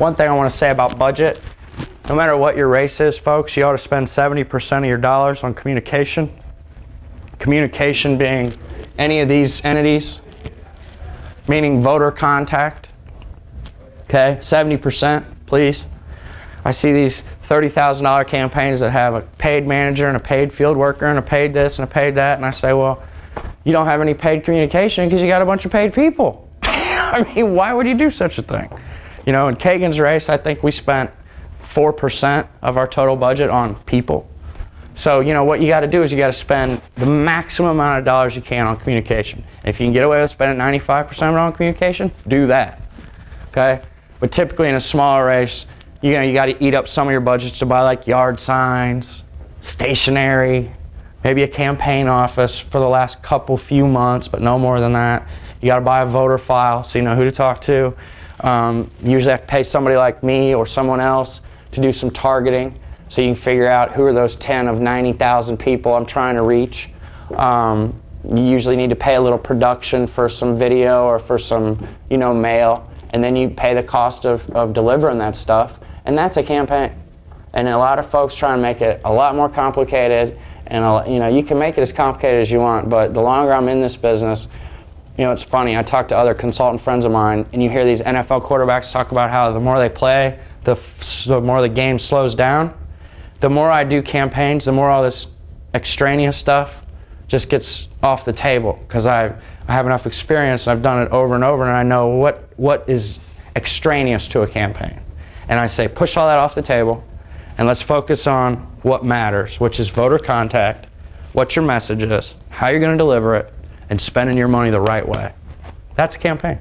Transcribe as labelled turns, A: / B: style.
A: One thing I want to say about budget, no matter what your race is, folks, you ought to spend 70% of your dollars on communication. Communication being any of these entities, meaning voter contact. Okay, 70%, please. I see these $30,000 campaigns that have a paid manager and a paid field worker and a paid this and a paid that, and I say, well, you don't have any paid communication because you got a bunch of paid people. I mean, why would you do such a thing? You know, in Kagan's race, I think we spent 4% of our total budget on people. So, you know, what you got to do is you got to spend the maximum amount of dollars you can on communication. If you can get away with spending 95% of it on communication, do that. Okay? But typically in a smaller race, you know, you got to eat up some of your budgets to buy like yard signs, stationery, maybe a campaign office for the last few months, but no more than that. You got to buy a voter file so you know who to talk to. You usually have to pay somebody like me or someone else to do some targeting so you can figure out who are those 10 of 90,000 people I'm trying to reach. You usually need to pay a little production for some video or for some, you know, mail, and then you pay the cost of delivering that stuff, and that's a campaign. And a lot of folks try and make it a lot more complicated, and you know, you can make it as complicated as you want, but the longer I'm in this business, you know, it's funny, I talk to other consultant friends of mine, and you hear these NFL quarterbacks talk about how the more they play, the more the game slows down. The more I do campaigns, the more all this extraneous stuff just gets off the table, because I have enough experience, and I've done it over and over, and I know what is extraneous to a campaign. And I say, push all that off the table, and let's focus on what matters, which is voter contact, what your message is, how you're going to deliver it, and spending your money the right way. That's a campaign.